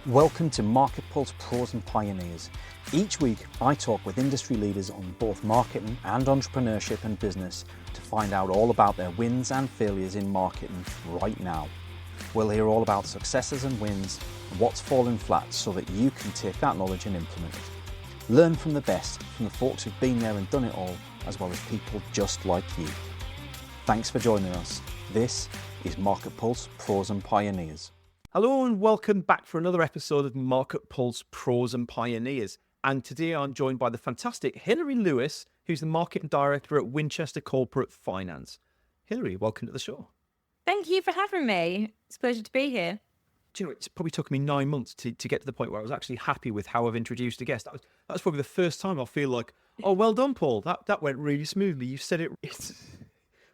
Welcome to MarketPulse Pros and Pioneers. Each week, I talk with industry leaders on both marketing and entrepreneurship and business to find out all about their wins and failures in marketing right now. We'll hear all about successes and wins and what's fallen flat so that you can take that knowledge and implement it. Learn from the best, from the folks who've been there and done it all, as well as people just like you. Thanks for joining us. This is MarketPulse Pros and Pioneers. Hello and welcome back for another episode of MarketPulse Pros and Pioneers. And today I'm joined by the fantastic Hilary Lewis, who's the Marketing Director at Winchester Corporate Finance. Hilary, welcome to the show. Thank you for having me. It's a pleasure to be here. Do you know, it's probably took me 9 months to get to the point where I was actually happy with how I've introduced a guest. That was probably the first time I feel like, oh, well done, Paul. That went really smoothly. You said it.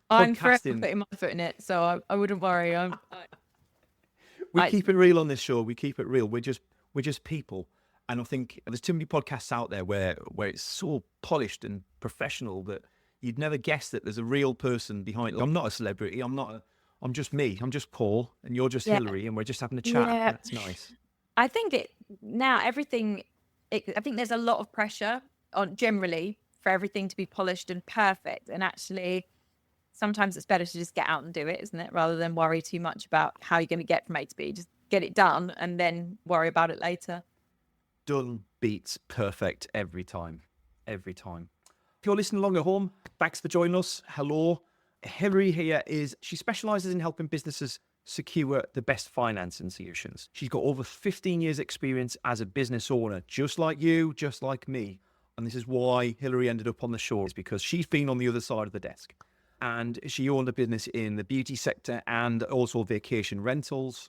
I'm forever putting my foot in it, so I wouldn't worry. We keep it real on this show. We keep it real. We're just people. And I think there's too many podcasts out there where it's so polished and professional that you'd never guess that there's a real person behind it. I'm not a celebrity. I'm just me. I'm just Paul, and you're just Hilary, and we're just having a chat. Yeah. That's nice. I think I think there's a lot of pressure on generally for everything to be polished and perfect. And actually, sometimes it's better to just get out and do it, isn't it? Rather than worry too much about how you're going to get from A to B. Just get it done and then worry about it later. Done beats perfect every time. Every time. If you're listening along at home, thanks for joining us. Hello. Hilary here she specializes in helping businesses secure the best financing solutions. She's got over 15 years experience as a business owner, just like you, just like me. And this is why Hilary ended up on the show, is because she's been on the other side of the desk. And she owned a business in the beauty sector and also vacation rentals.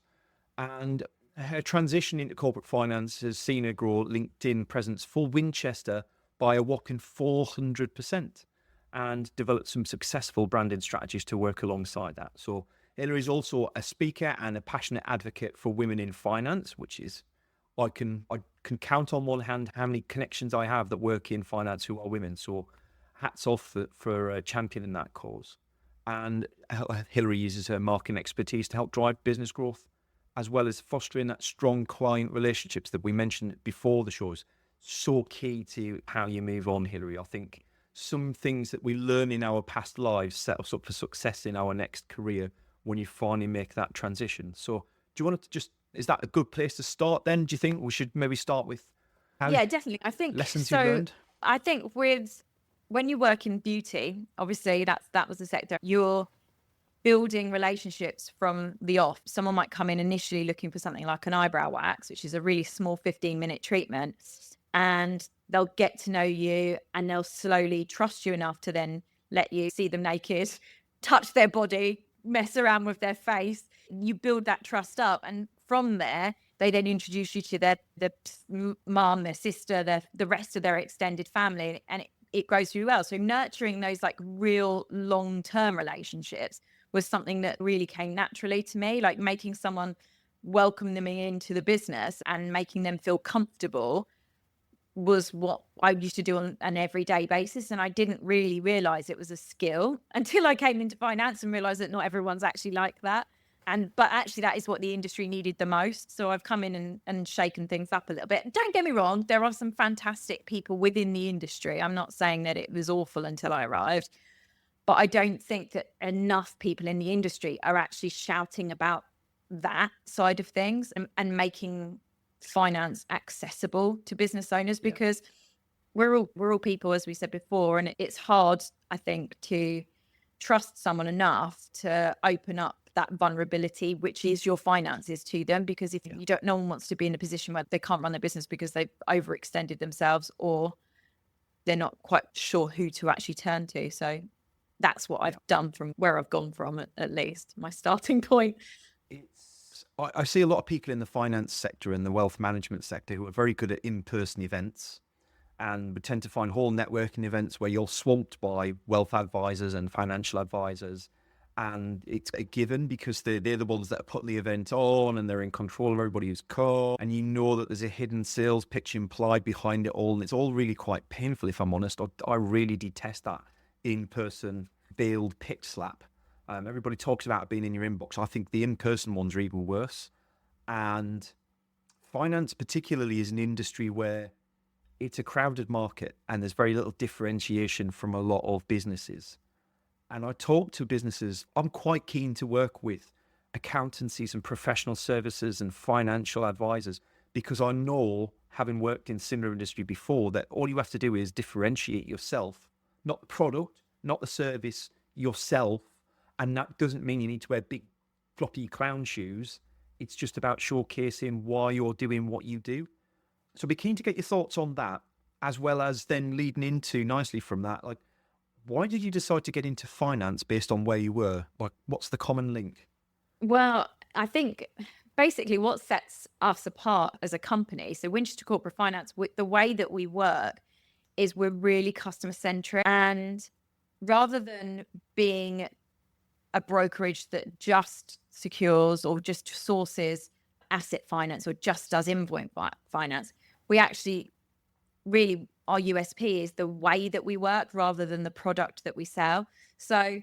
And her transition into corporate finance has seen her grow LinkedIn presence for Winchester by a whopping 400% and developed some successful branding strategies to work alongside that. So Hilary is also a speaker and a passionate advocate for women in finance, which is, I can count on one hand how many connections I have that work in finance who are women. So hats off for championing that cause. And Hilary uses her marketing expertise to help drive business growth, as well as fostering that strong client relationships that we mentioned before the shows. So key to how you move on, Hilary. I think some things that we learn in our past lives set us up for success in our next career when you finally make that transition. So do you want to is that a good place to start then? Do you think we should maybe start with Yeah, definitely. I think lessons you've learned? I think when you work in beauty, obviously that was the sector, you're building relationships from the off. Someone might come in initially looking for something like an eyebrow wax, which is a really small 15-minute treatment, and they'll get to know you and they'll slowly trust you enough to then let you see them naked, touch their body, mess around with their face. You build that trust up, and from there, they then introduce you to their mom, their sister, the rest of their extended family, and it grows really well. So nurturing those like real long-term relationships was something that really came naturally to me, like making someone welcome them into the business and making them feel comfortable was what I used to do on an everyday basis. And I didn't really realize it was a skill until I came into finance and realized that not everyone's actually like that. But actually that is what the industry needed the most. So I've come in and shaken things up a little bit. Don't get me wrong, there are some fantastic people within the industry. I'm not saying that it was awful until I arrived, but I don't think that enough people in the industry are actually shouting about that side of things and making finance accessible to business owners, because we're all people, as we said before, and it's hard, I think, to trust someone enough to open up that vulnerability, which is your finances, to them, because if you don't, no one wants to be in a position where they can't run their business because they've overextended themselves or they're not quite sure who to actually turn to. So that's what I've done from where I've gone from, at least my starting point. I see a lot of people in the finance sector and the wealth management sector who are very good at in-person events, and we tend to find whole networking events where you're swamped by wealth advisors and financial advisors, and it's a given because they're the ones that are putting the event on and they're in control of everybody's car, and you know that there's a hidden sales pitch implied behind it all, and it's all really quite painful, if I'm honest. I really detest that in-person veiled pitch slap. Everybody talks about being in your inbox. I think the in-person ones are even worse. And finance particularly is an industry where it's a crowded market and there's very little differentiation from a lot of businesses. And I talk to businesses, I'm quite keen to work with accountancies and professional services and financial advisors, because I know, having worked in similar industry before, that all you have to do is differentiate yourself, not the product, not the service, yourself. And that doesn't mean you need to wear big floppy clown shoes. It's just about showcasing why you're doing what you do. So I'd be keen to get your thoughts on that, as well as then leading into nicely from that, like, why did you decide to get into finance based on where you were? Like, what's the common link? Well, I think basically what sets us apart as a company, so Winchester Corporate Finance, the way that we work is we're really customer centric. And rather than being a brokerage that just secures or just sources asset finance or just does invoice finance, we actually really, our USP is the way that we work rather than the product that we sell. So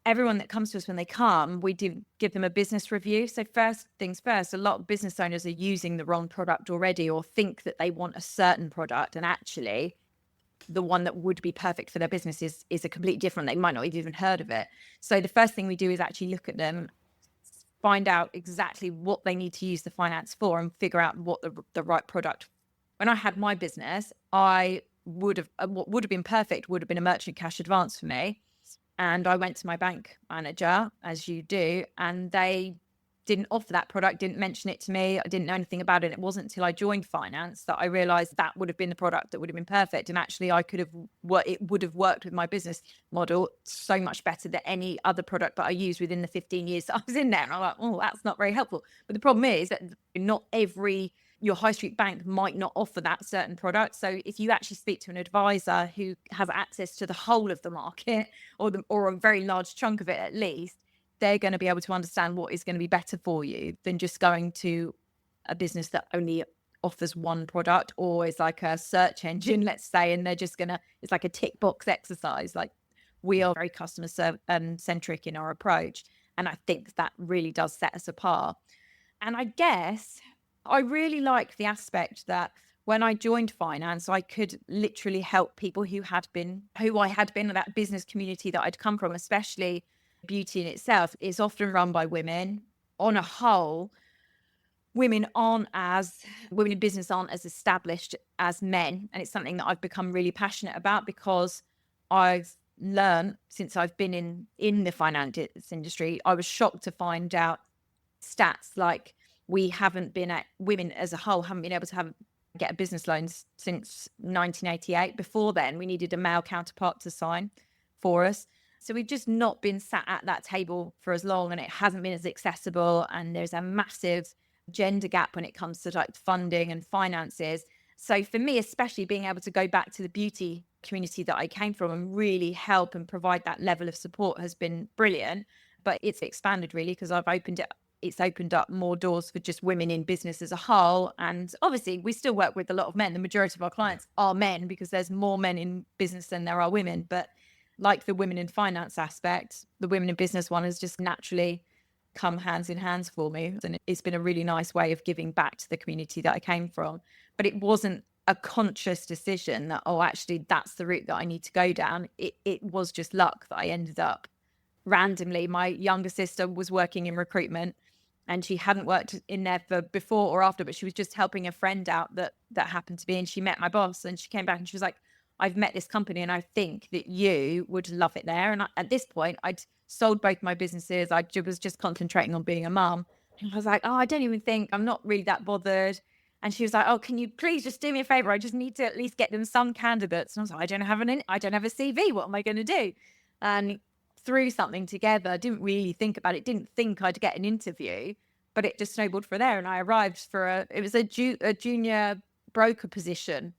everyone that comes to us, when they come, we do give them a business review. So first things first, a lot of business owners are using the wrong product already, or think that they want a certain product, and actually the one that would be perfect for their business is a completely different. They might not have even heard of it. So the first thing we do is actually look at them, find out exactly what they need to use the finance for, and figure out what the right product. When I had my business, what would have been perfect would have been a merchant cash advance for me. And I went to my bank manager, as you do, and they didn't offer that product, didn't mention it to me. I didn't know anything about it. It wasn't until I joined finance that I realized that would have been the product that would have been perfect. And actually it would have worked with my business model so much better than any other product that I used within the 15 years that I was in there. And I'm like, oh, that's not very helpful. But the problem is that not your high street bank might not offer that certain product. So if you actually speak to an advisor who has access to the whole of the market, or a very large chunk of it at least, they're going to be able to understand what is going to be better for you than just going to a business that only offers one product, or is like a search engine, let's say, and they're just it's like a tick box exercise. Like, we are very customer centric in our approach. And I think that really does set us apart. And I guess I really like the aspect that when I joined finance, I could literally help people who I had been in that business community that I'd come from, especially beauty in itself is often run by women. On a whole, women in business aren't as established as men. And it's something that I've become really passionate about, because I've learned since I've been in the finance industry, I was shocked to find out stats like women as a whole haven't been able to get a business loan since 1988. Before then, we needed a male counterpart to sign for us. So we've just not been sat at that table for as long, and it hasn't been as accessible. And there's a massive gender gap when it comes to like funding and finances. So for me, especially being able to go back to the beauty community that I came from and really help and provide that level of support has been brilliant. But it's expanded really, because it's opened up more doors for just women in business as a whole. And obviously we still work with a lot of men. The majority of our clients are men, because there's more men in business than there are women. But like the women in finance aspect, the women in business one has just naturally come hands in hands for me. And it's been a really nice way of giving back to the community that I came from. But it wasn't a conscious decision that, oh, actually that's the route that I need to go down. It was just luck that I ended up randomly. My younger sister was working in recruitment, and she hadn't worked in there for before or after, but she was just helping a friend out that happened to be, and she met my boss, and she came back and she was like, I've met this company and I think that you would love it there. And at this point, I'd sold both my businesses. I was just concentrating on being a mum. And I was like, oh, I'm not really that bothered. And she was like, oh, can you please just do me a favor? I just need to at least get them some candidates. And I was like, I don't have a CV. What am I going to do? And threw something together. Didn't really think about it. Didn't think I'd get an interview, but it just snowballed for there. And I arrived for it was a junior broker position.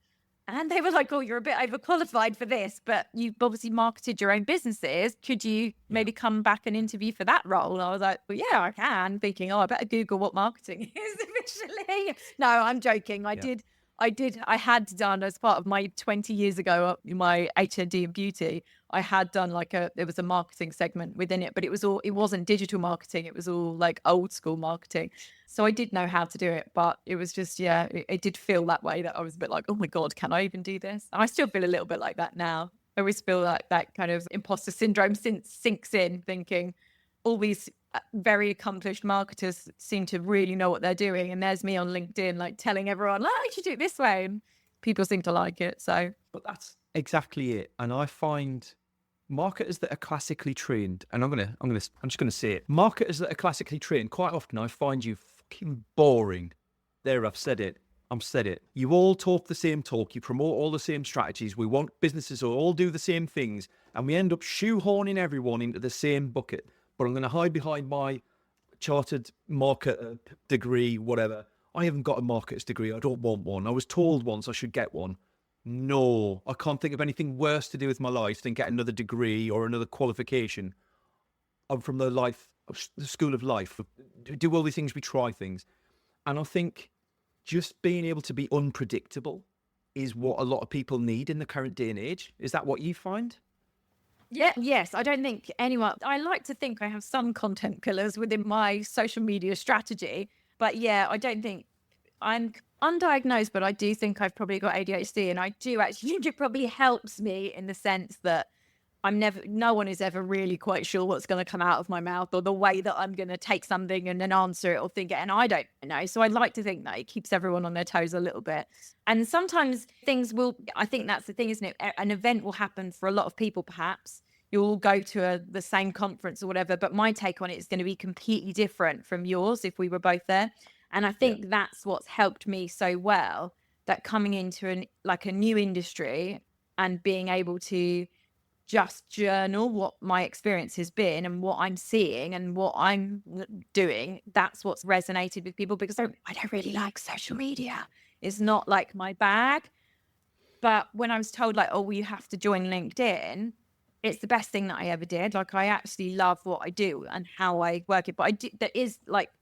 And they were like, oh, you're a bit overqualified for this, but you've obviously marketed your own businesses. Could you maybe come back and interview for that role? And I was like, well, yeah, I can. Thinking, oh, I better Google what marketing is officially. No, I'm joking. I I had done, as part of my 20 years ago, my HND in beauty, I had done there was a marketing segment within it, but it wasn't digital marketing. It was all like old school marketing. So I did know how to do it, but it was just, it did feel that way, that I was a bit like, oh my God, can I even do this? And I still feel a little bit like that now. I always feel like that kind of imposter syndrome sinks in, thinking all these very accomplished marketers seem to really know what they're doing. And there's me on LinkedIn, like telling everyone, oh, you should do it this way. And people seem to like it. So, But that's exactly it. And I find marketers that are classically trained, and I'm just gonna say it. Marketers that are classically trained, quite often I find you fucking boring. There, I've said it. You all talk the same talk. You promote all the same strategies. We want businesses who all do the same things, and we end up shoehorning everyone into the same bucket. But I'm going to hide behind my chartered marketer degree, whatever. I haven't got a marketer's degree. I don't want one. I was told once I should get one. No, I can't think of anything worse to do with my life than get another degree or another qualification. I'm from the school of life. Do all these things, we try things. And I think just being able to be unpredictable is what a lot of people need in the current day and age. Is that what you find? yeah, yes, I don't think anyone, I like to think I have some content pillars within my social media strategy, but yeah, I don't think I'm undiagnosed, but I do think I've probably got ADHD, and I do actually think it probably helps me in the sense that no one is ever really quite sure what's going to come out of my mouth or the way that I'm going to take something and then answer it or think it. And I don't know. So I'd like to think that it keeps everyone on their toes a little bit. And sometimes I think that's the thing, isn't it? An event will happen for a lot of people, perhaps. You'll all go to the same conference or whatever, but my take on it is going to be completely different from yours if we were both there. And I think that's what's helped me so well, that coming into a new industry and being able to just journal what my experience has been and what I'm seeing and what I'm doing, that's what's resonated with people, because I don't really like social media. It's not like my bag. But when I was told oh, well, you have to join LinkedIn, it's the best thing that I ever did. Like, I actually love what I do and how I work it. But there is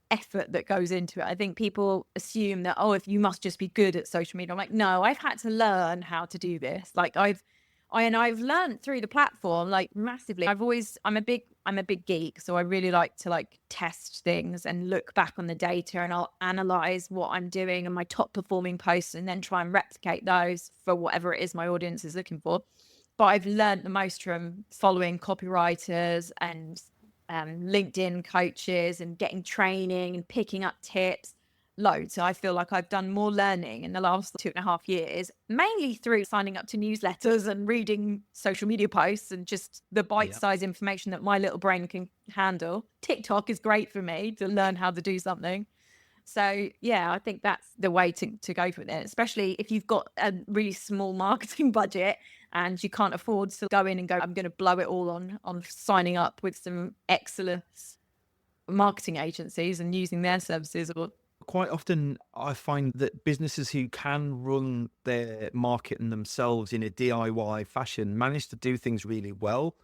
effort that goes into it. I think people assume that, oh, if you must just be good at social media. I'm like, no, I've had to learn how to do this. I've learned through the platform massively. I'm a big geek, so I really like to test things and look back on the data, and I'll analyze what I'm doing and my top performing posts and then try and replicate those for whatever it is my audience is looking for. But I've learned the most from following copywriters and LinkedIn coaches and getting training and picking up tips. Loads. So I feel like I've done more learning in the last 2.5 years, mainly through signing up to newsletters and reading social media posts and just the bite-sized information that my little brain can handle. TikTok is great for me to learn how to do something. So yeah, I think that's the way to go for it, especially if you've got a really small marketing budget and you can't afford to go in and go, I'm going to blow it all on signing up with some excellent marketing agencies and using their services. Or quite often I find that businesses who can run their marketing themselves in a DIY fashion manage to do things really well.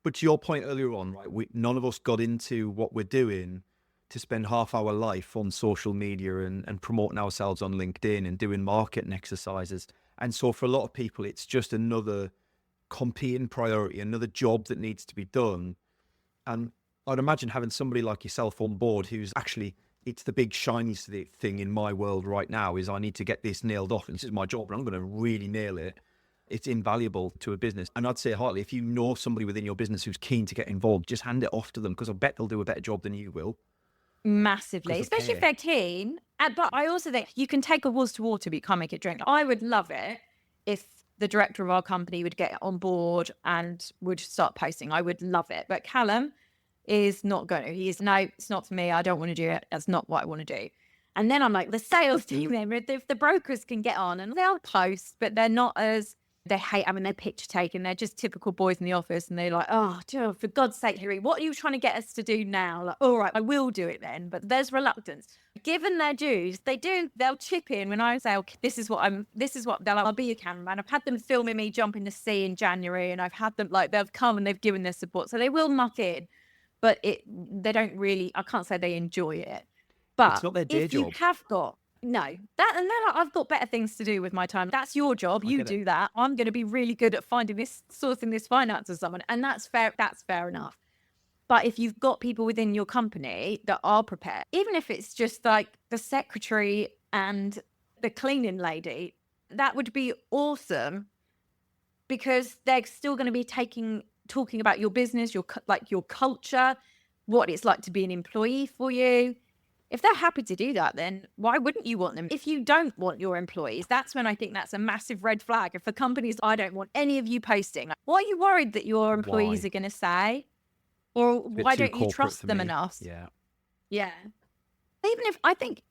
But to your point earlier on, right, none of us got into what we're doing to spend half our life on social media and promoting ourselves on LinkedIn and doing marketing exercises. And so for a lot of people, it's just another competing priority, another job that needs to be done. And I'd imagine having somebody like yourself on board who's actually, it's the big shiny thing in my world right now is I need to get this nailed off. And this is my job, and I'm going to really nail it. It's invaluable to a business. And I'd say, Hartley, if you know somebody within your business who's keen to get involved, just hand it off to them, because I bet they'll do a better job than you will. Massively, especially if they're keen. But I also think you can take a horse to water, but you can't make it drink. I would love it if the director of our company would get on board and would start posting. I would love it. But Callum is not going to. No, it's not for me. I don't want to do it. That's not what I want to do. And then I'm like, the sales team, then if the brokers can get on and they'll post, but they're not as, they hate having their picture taken. They're just typical boys in the office, and they're like, oh, for God's sake, Hilary, what are you trying to get us to do now? Like, all right, I will do it then. But there's reluctance. Given their dues, they'll chip in when I say, okay, I'll be your cameraman. I've had them filming me jump in the sea in January, and I've had them, they've come and they've given their support. So they will muck in, but they don't really, I can't say they enjoy it. But it's not their day if job. you have got No, and then I've got better things to do with my time. That's your job. You do that. I'm going to be really good at sourcing this finance for someone. And that's fair. That's fair enough. But if you've got people within your company that are prepared, even if it's just like the secretary and the cleaning lady, that would be awesome, because they're still going to be talking about your business, your culture, what it's like to be an employee for you. If they're happy to do that, then why wouldn't you want them? If you don't want your employees, that's when I think that's a massive red flag. If for companies, I don't want any of you posting, like, what are you worried that your employees are going to say? Or why don't you trust them enough? Yeah. Yeah. Even if I think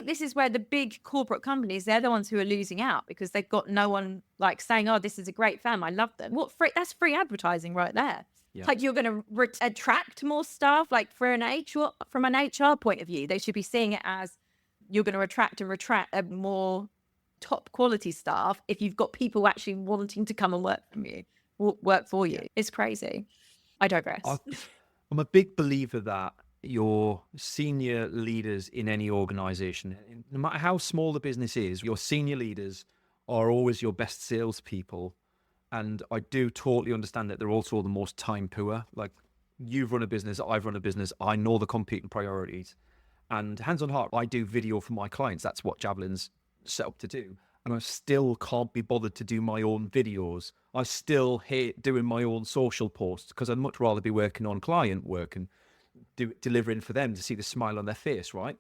this is where the big corporate companies, they're the ones who are losing out, because they've got no one like saying, oh, this is a great firm, I love them. That's free advertising right there. Yeah. Like, you're going to attract more staff. Like, from an HR point of view, they should be seeing it as you're going to attract more top quality staff if you've got people actually wanting to come and work for you. It's crazy. I digress. I'm a big believer that your senior leaders in any organization, no matter how small the business is, your senior leaders are always your best salespeople. And I do totally understand that they're also the most time poor. Like, you've run a business, I've run a business, I know the competing priorities. And hands on heart, I do video for my clients. That's what Javelin's set up to do. And I still can't be bothered to do my own videos. I still hate doing my own social posts, because I'd much rather be working on client work and delivering for them to see the smile on their face, right?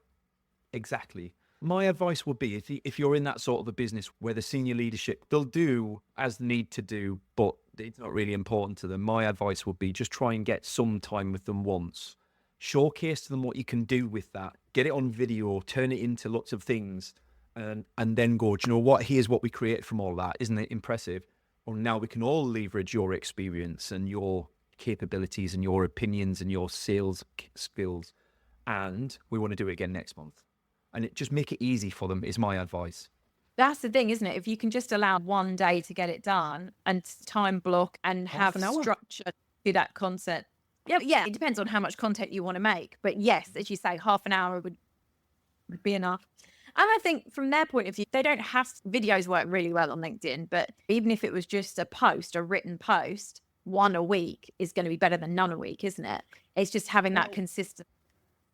Exactly. My advice would be, if you're in that sort of a business where the senior leadership, they'll do as they need to do, but it's not really important to them. My advice would be just try and get some time with them once. Showcase to them what you can do with that. Get it on video, turn it into lots of things, and then go, do you know what? Here's what we create from all that. Isn't it impressive? Well, now we can all leverage your experience and your capabilities and your opinions and your sales skills. And we want to do it again next month. And just make it easy for them is my advice. That's the thing, isn't it? If you can just allow one day to get it done and time block and have structure to that content. Yeah, it depends on how much content you want to make. But yes, as you say, half an hour would be enough. And I think from their point of view, videos work really well on LinkedIn, but even if it was just a written post, one a week is going to be better than none a week, isn't it? It's just having that consistency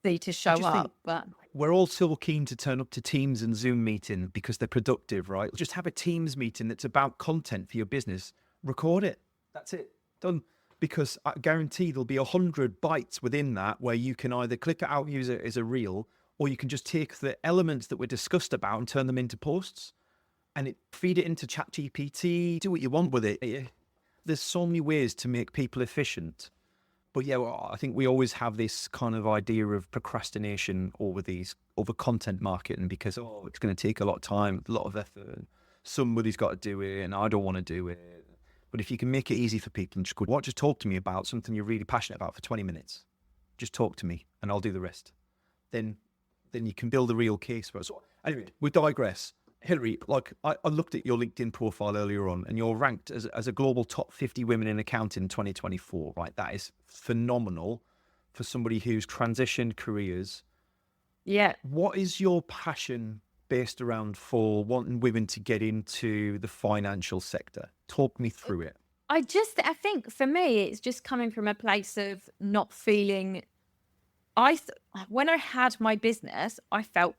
to show up. But we're all so keen to turn up to Teams and Zoom meeting because they're productive, right? Just have a Teams meeting that's about content for your business. Record it. That's it. Done. Because I guarantee there'll be 100 bytes within that where you can either clip it out and use it as a reel, or you can just take the elements that were discussed about and turn them into posts and feed it into ChatGPT, do what you want with it. There's so many ways to make people efficient. But yeah, well, I think we always have this kind of idea of procrastination over content marketing, because, it's going to take a lot of time, a lot of effort. Somebody's got to do it and I don't want to do it. But if you can make it easy for people and just go, just talk to me about something you're really passionate about for 20 minutes. Just talk to me and I'll do the rest. Then you can build a real case for it. So anyway, we digress. Hilary, I looked at your LinkedIn profile earlier on, and you're ranked as a global top 50 women in accounting in 2024, right? That is phenomenal for somebody who's transitioned careers. Yeah. What is your passion based around for wanting women to get into the financial sector? Talk me through it. I think for me, it's just coming from a place of not feeling. When I had my business, I felt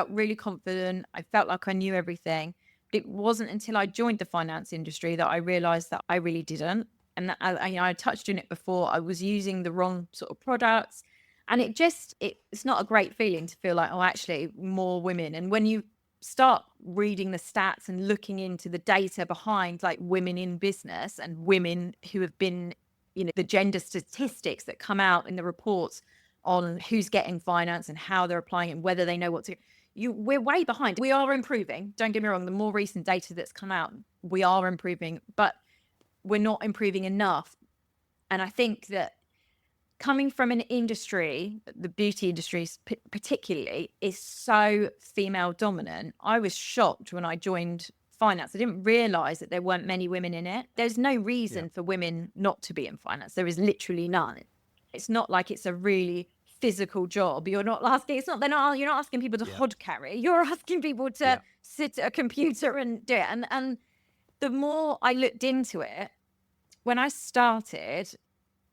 really confident. I felt like I knew everything. It wasn't until I joined the finance industry that I realized that I really didn't. And I touched on it before. I was using the wrong sort of products. And it's not a great feeling to feel like, actually more women. And when you start reading the stats and looking into the data behind like women in business and women who have been, the gender statistics that come out in the reports on who's getting finance and how they're applying it and whether they know what to do. We're way behind. We are improving. Don't get me wrong. The more recent data that's come out, we are improving, but we're not improving enough. And I think that coming from an industry, the beauty industry particularly, is so female dominant. I was shocked when I joined finance. I didn't realize that there weren't many women in it. There's no reason for women not to be in finance. There is literally none. It's not like it's a really physical job. You're not asking, you're not asking people to hod carry. You're asking people to sit at a computer and do it. And the more I looked into it, when I started,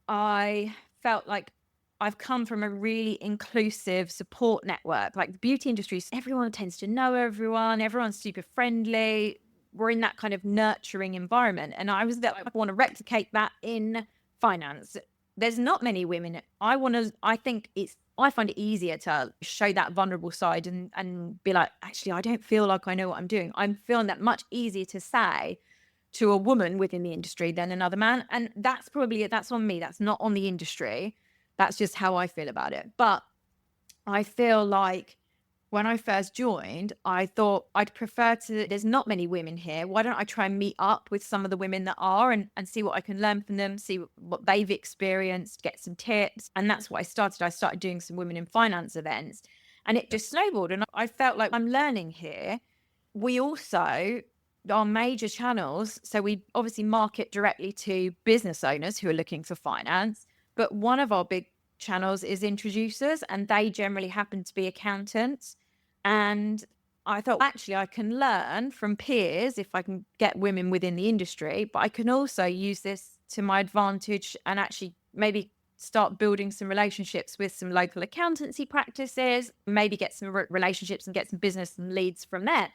I felt like I've come from a really inclusive support network. Like the beauty industry, everyone tends to know everyone. Everyone's super friendly. We're in that kind of nurturing environment. And I want to replicate that in finance. There's not many women. I find it easier to show that vulnerable side and be like, actually, I don't feel like I know what I'm doing. I'm feeling that much easier to say to a woman within the industry than another man. And that's on me. That's not on the industry. That's just how I feel about it. But I feel like when I first joined, I thought there's not many women here. Why don't I try and meet up with some of the women that are and see what I can learn from them, see what they've experienced, get some tips. And that's what I started. I started doing some women in finance events and it just snowballed. And I felt like I'm learning here. We also, our major channels, so we obviously market directly to business owners who are looking for finance. But one of our big channels is introducers, and they generally happen to be accountants. And I thought, actually, I can learn from peers if I can get women within the industry, but I can also use this to my advantage and actually maybe start building some relationships with some local accountancy practices, maybe get some relationships and get some business and leads from there.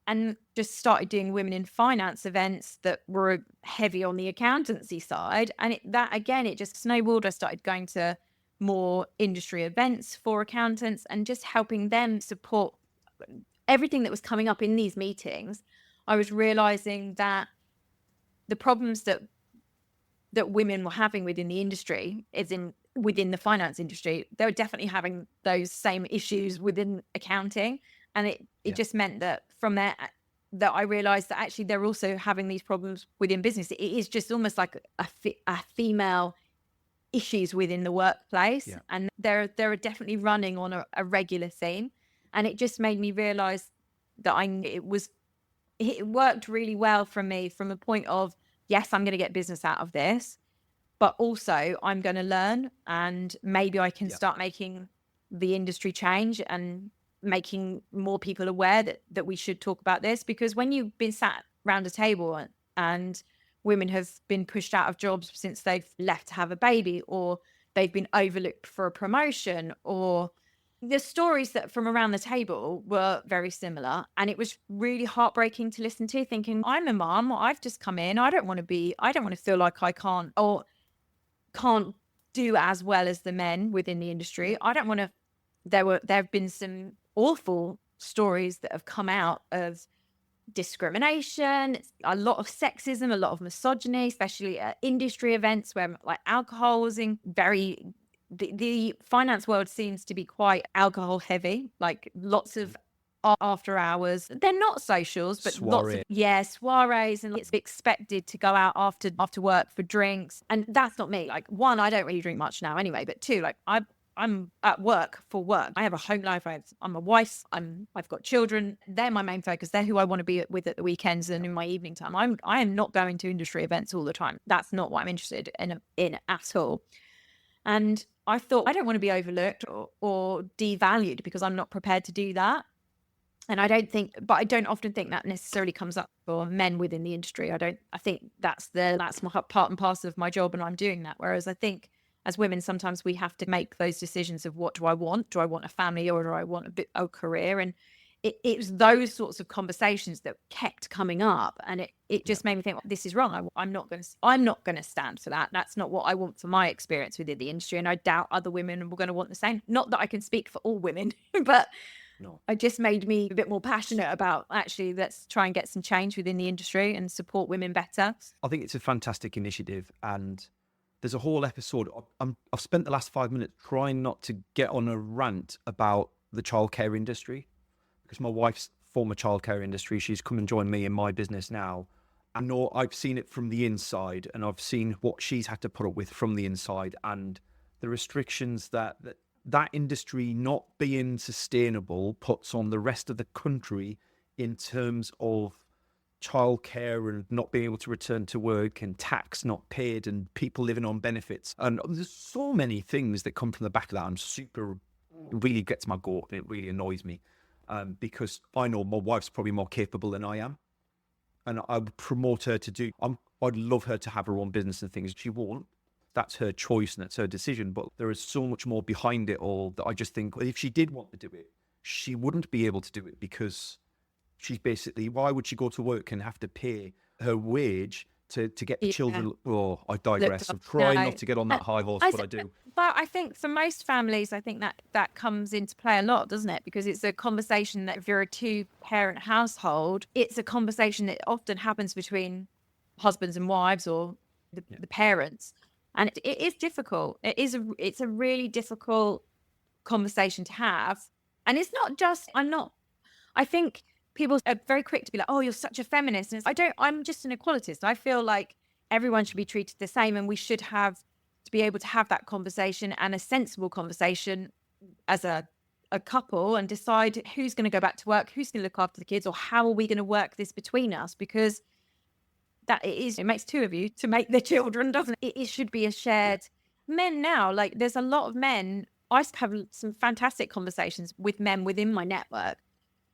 And just started doing women in finance events that were heavy on the accountancy side. And it just snowballed. I started going to more industry events for accountants and just helping them support everything that was coming up in these meetings. I was realizing that the problems that women were having within the industry, within the finance industry, they were definitely having those same issues within accounting. And it just meant that from there, that I realized that actually they're also having these problems within business. It is just almost like a female issues within the workplace. Yeah. And they're definitely running on a regular theme. And it just made me realize that it worked really well for me from a point of, yes, I'm going to get business out of this, but also I'm going to learn and maybe I can start making the industry change and making more people aware that we should talk about this. Because when you've been sat around a table and women have been pushed out of jobs since they've left to have a baby, or they've been overlooked for a promotion, or the stories that from around the table were very similar. And it was really heartbreaking to listen to, thinking, I'm a mom, I've just come in. I don't want to feel like I can't do as well as the men within the industry. I don't want to, there have been some awful stories that have come out of discrimination, a lot of sexism, a lot of misogyny, especially at industry events where like alcohol was the finance world seems to be quite alcohol heavy, like lots of after hours. They're not socials, but lots of soirees, and it's expected to go out after work for drinks. And that's not me. Like, one, I don't really drink much now anyway, but two, like I'm at work for work. I have a home life. I'm a wife. I've got children. They're my main focus. They're who I want to be with at the weekends and in my evening time. I am not going to industry events all the time. That's not what I'm interested in at all. And I thought, I don't want to be overlooked or devalued because I'm not prepared to do that. And I don't often think that necessarily comes up for men within the industry. I think that's my part and parcel of my job, and I'm doing that. Whereas I think as women, sometimes we have to make those decisions of, what do I want? Do I want a family, or do I want a career? And it was those sorts of conversations that kept coming up, and it just made me think, well, this is wrong. I'm not going to stand for that. That's not what I want for my experience within the industry, and I doubt other women were going to want the same. Not that I can speak for all women, but no. It just made me a bit more passionate about, actually, let's try and get some change within the industry and support women better. I think it's a fantastic initiative, and there's a whole episode. I've spent the last 5 minutes trying not to get on a rant about the childcare industry, because my wife's former childcare industry, she's come and joined me in my business now. I know I've seen it from the inside, and I've seen what she's had to put up with from the inside, and the restrictions that industry not being sustainable puts on the rest of the country in terms of childcare and not being able to return to work and tax not paid and people living on benefits. And there's so many things that come from the back of that. It really gets my goat. It really annoys me because I know my wife's probably more capable than I am. And I would promote her to do, I'd love her to have her own business and things. She won't. That's her choice and it's her decision. But there is so much more behind it all that I just think if she did want to do it, she wouldn't be able to do it because she's basically, why would she go to work and have to pay her wage to get the children? Oh, I digress. I'm trying not to get on that high horse, but I do. But I think for most families, I think that comes into play a lot, doesn't it? Because it's a conversation that if you're a 2-parent household, it's a conversation that often happens between husbands and wives or the parents. And it is difficult. It's a really difficult conversation to have. And it's not just, I think people are very quick to be like, oh, you're such a feminist. And I'm just an equalitist. I feel like everyone should be treated the same and we should have to be able to have that conversation and a sensible conversation as a couple and decide who's going to go back to work, who's going to look after the kids, or how are we going to work this between us? Because it makes two of you to make the children, doesn't it? It should be a shared. Men now, like there's a lot of men. I have some fantastic conversations with men within my network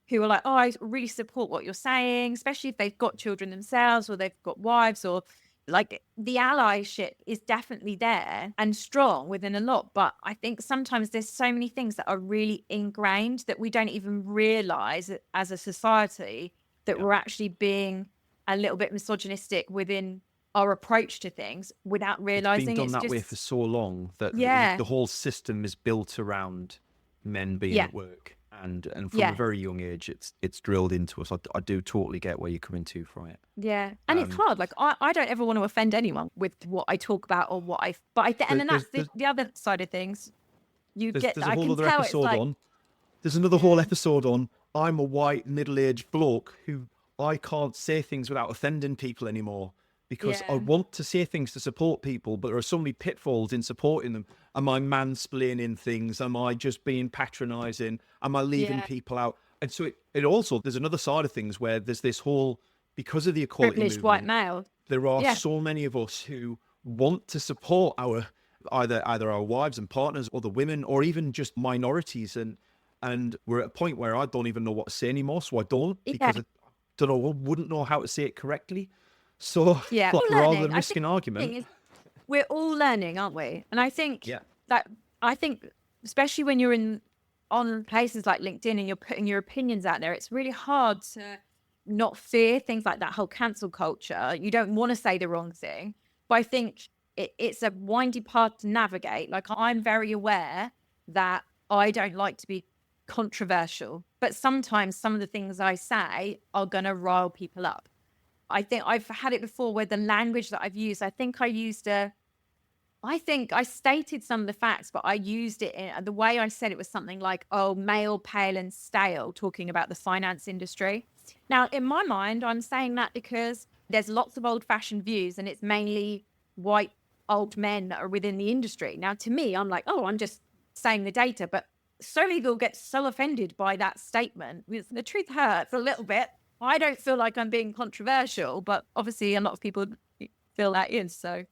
who are like, oh, I really support what you're saying, especially if they've got children themselves or they've got wives, or like the allyship is definitely there and strong within a lot. But I think sometimes there's so many things that are really ingrained that we don't even realize as a society that we're actually being a little bit misogynistic within our approach to things without realizing. It's been done that way for so long that the whole system is built around men being at work. And from a very young age, it's drilled into us. I do totally get where you're coming to from it. Yeah, and it's hard. Like I don't ever want to offend anyone with what I talk about or what and then that's the other side of things. There's a whole other episode on. There's another whole episode on. I'm a white middle-aged bloke who I can't say things without offending people anymore. Because I want to say things to support people, but there are so many pitfalls in supporting them. Am I mansplaining things? Am I just being patronising? Am I leaving people out? And so it also, there's another side of things where there's this whole, because of the equality privileged movement, white male. there are so many of us who want to support either our wives and partners or the women or even just minorities. And we're at a point where I don't even know what to say anymore. So I don't, because I wouldn't know how to say it correctly. So rather than risking argument, we're all learning, aren't we? And I think especially when you're on places like LinkedIn and you're putting your opinions out there, it's really hard to not fear things like that whole cancel culture. You don't want to say the wrong thing, but I think it's a windy path to navigate. Like I'm very aware that I don't like to be controversial, but sometimes some of the things I say are going to rile people up. I think I've had it before where the language that I've used, I think I stated some of the facts, but I used it in the way I said it was something like, oh, male, pale and stale, talking about the finance industry. Now, in my mind, I'm saying that because there's lots of old fashioned views and it's mainly white old men that are within the industry. Now, to me, I'm like, oh, I'm just saying the data, but so many people get so offended by that statement. The truth hurts a little bit. I don't feel like I'm being controversial, but obviously a lot of people feel that is. So,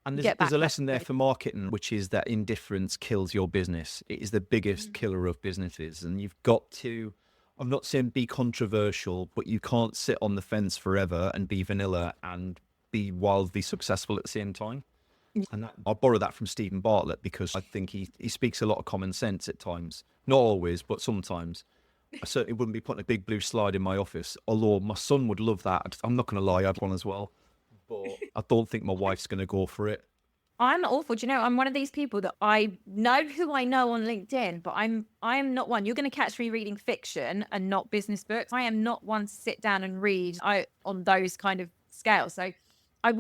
and there's a lesson there for marketing, which is that indifference kills your business. It is the biggest killer of businesses, and you've got to. I'm not saying be controversial, but you can't sit on the fence forever and be vanilla and be wildly successful at the same time. And I borrow that from Stephen Bartlett because I think he speaks a lot of common sense at times. Not always, but sometimes. I certainly wouldn't be putting a big blue slide in my office, although my son would love that. I'm not going to lie, I have one as well. But I don't think my wife's going to go for it. I'm awful. Do you know, I'm one of these people that I know who I know on LinkedIn, but I'm not one. You're going to catch me reading fiction and not business books. I am not one to sit down and read on those kind of scales. So I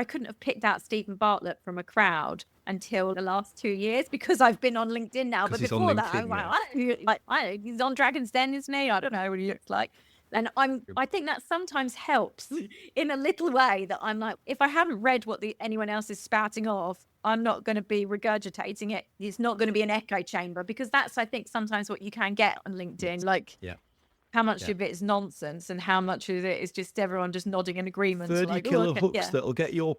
couldn't have picked out Stephen Bartlett from a crowd until the last 2 years because I've been on LinkedIn now. But before that, I was like, he's on Dragon's Den, isn't he? I don't know what he looks like. And I think that sometimes helps in a little way that I'm like, if I haven't read what anyone else is spouting off, I'm not going to be regurgitating it. It's not going to be an echo chamber because that's, I think, sometimes what you can get on LinkedIn. Like, how much of it is nonsense and how much of it is just everyone just nodding in agreement. 30 like, killer okay, hooks that'll get your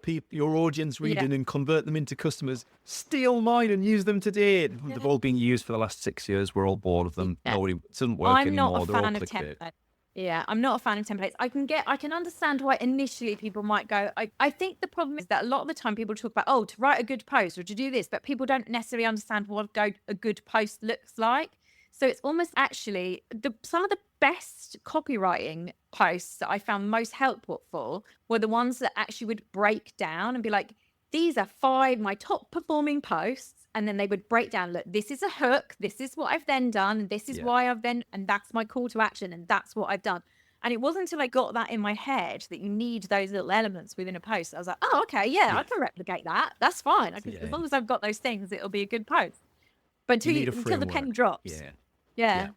audience reading and convert them into customers. Steal mine and use them today. They've all been used for the last 6 years. We're all bored of them. Nobody, it doesn't work I'm anymore. not a They're all fan of clickbait. templates. Yeah, I'm not a fan of templates. I can understand why initially people might go. I think the problem is that a lot of the time people talk about, to write a good post or to do this, but people don't necessarily understand what a good post looks like. So it's almost actually some of the best copywriting posts that I found most helpful were the ones that actually would break down and be like, these are 5 my top performing posts. And then they would break down, look, this is a hook. This is what I've then done. And this is why I've then, and that's my call to action. And that's what I've done. And it wasn't until I got that in my head that you need those little elements within a post. I was like, oh, okay, I can replicate that. That's fine. As long as I've got those things, it'll be a good post. But until the penny drops. Yeah.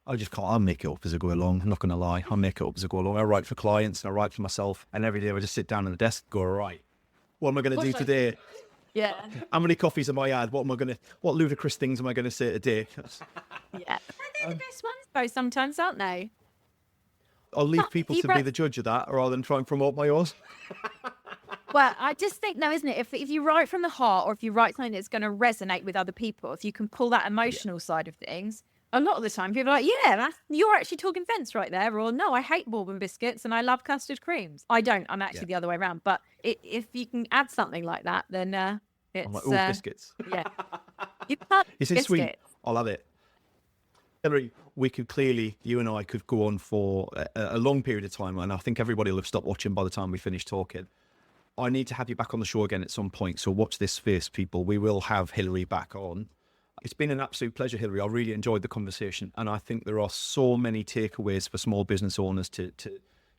I just can't. I'll make it up as I go along. I'm not going to lie. I'll make it up as I go along. I write for clients and I write for myself. And every day I just sit down at the desk and go, all right, what am I going to do today? Yeah. How many coffees have I had? What ludicrous things am I going to say today? Yeah. They're the best ones, though, sometimes, aren't they? I'll leave people to be the judge of that rather than try and promote my yours. Well, I just think, no, isn't it? If you write from the heart or if you write something that's going to resonate with other people, if you can pull that emotional side of things, a lot of the time people are like, you're actually talking sense right there. Or no, I hate bourbon biscuits and I love custard creams. I don't. I'm actually the other way around. But if you can add something like that, then it's... I'm like, biscuits. Yeah. You can't Is it sweet? I'll have it. Hilary, you and I could go on for a long period of time, and I think everybody will have stopped watching by the time we finish talking. I need to have you back on the show again at some point, so watch this space, people. We will have Hilary back on. It's been an absolute pleasure, Hilary. I really enjoyed the conversation, and I think there are so many takeaways for small business owners to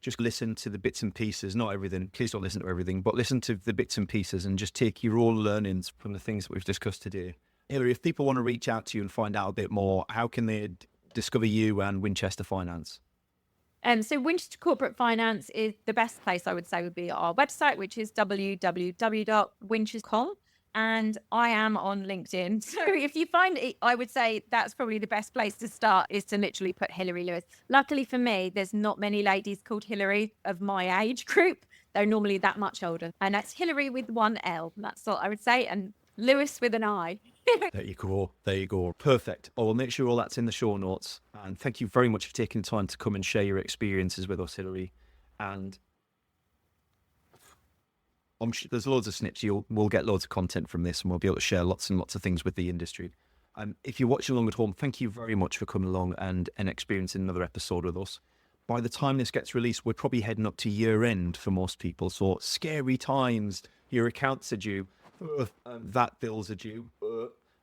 just listen to the bits and pieces, not everything. Please don't listen to everything, but listen to the bits and pieces and just take your own learnings from the things that we've discussed today. Hilary, if people want to reach out to you and find out a bit more, how can they discover you and Winchester Finance? So Winchester Corporate Finance is the best place, I would say, would be our website, which is www.winchester.com. And I am on LinkedIn. So if you find it, I would say that's probably the best place to start, is to literally put Hilary Lewis. Luckily for me, there's not many ladies called Hilary of my age group. They're normally that much older. And that's Hilary with 1 L. That's all I would say. And Lewis with an I. There you go. Perfect. I will make sure all that's in the show notes. And thank you very much for taking the time to come and share your experiences with us, Hilary. And I'm sure there's loads of snips. We'll get loads of content from this, and we'll be able to share lots and lots of things with the industry. If you're watching along at home, thank you very much for coming along and experiencing another episode with us. By the time this gets released, we're probably heading up to year end for most people. So scary times. Your accounts are due. That bills are due.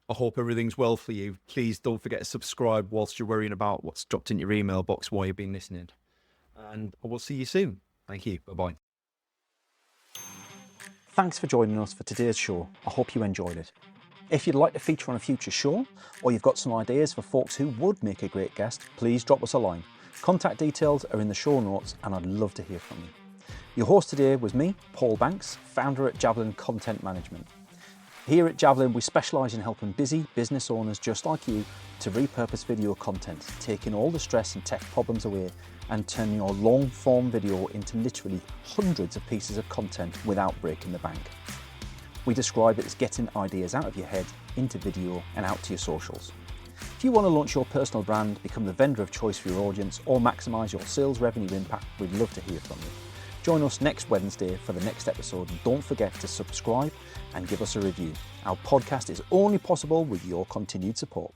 I hope everything's well for you. Please don't forget to subscribe whilst you're worrying about what's dropped in your email box while you've been listening. And I will see you soon. Thank you. Bye-bye. Thanks for joining us for today's show. I hope you enjoyed it. If you'd like to feature on a future show, or you've got some ideas for folks who would make a great guest, please drop us a line. Contact details are in the show notes, and I'd love to hear from you. Your host today was me, Paul Banks, founder at Javelin Content Management. Here at Javelin, we specialise in helping busy business owners just like you to repurpose video content, taking all the stress and tech problems away and turning your long-form video into literally hundreds of pieces of content without breaking the bank. We describe it as getting ideas out of your head into video and out to your socials. If you want to launch your personal brand, become the vendor of choice for your audience, or maximise your sales revenue impact, we'd love to hear from you. Join us next Wednesday for the next episode, and don't forget to subscribe and give us a review. Our podcast is only possible with your continued support.